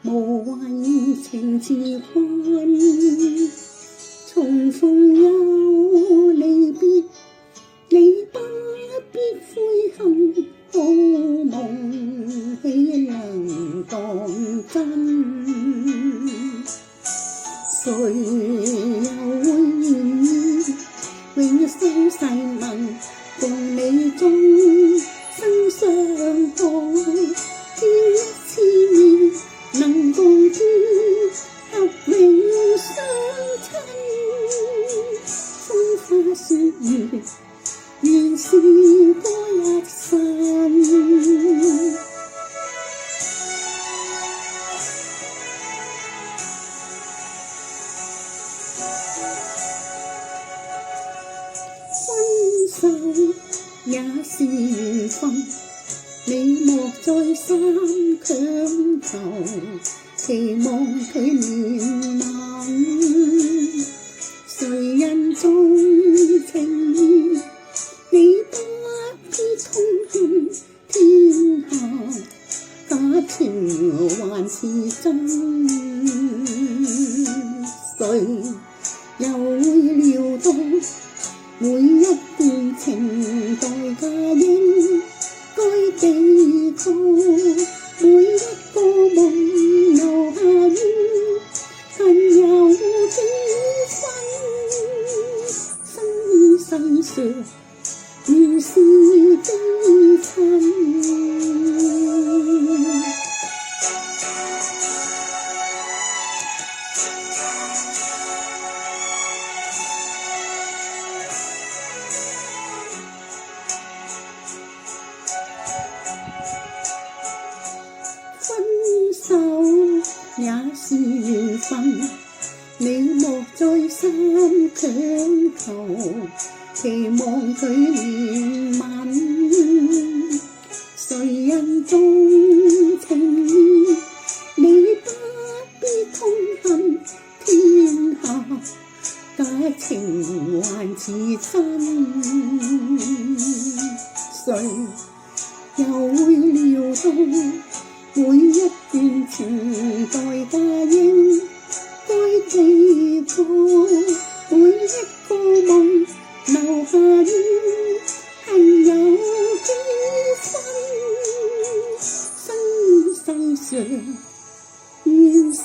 無謂情自困，重逢又離別，你不必悔恨，好夢豈能當真？誰又會願意永生誓盟，共你終生相伴？見一次面，能共結合永相親。風花雪月，原是多一生。分手也是緣分，你莫再三強求，期望佢憐憫。誰人重情義，你不必痛恨，天下假情還是真。誰又會料到每一段情代價應該地告，每一個夢留下於恨有幾分，生世上原是悲親。分手也是緣分，你莫再三強求，期望佢憐憫。誰人重情義，你不必痛恨，天下假情還是真。誰又會料到每一段情代價應該地告，每一個夢留下於恨有幾分，生世上原是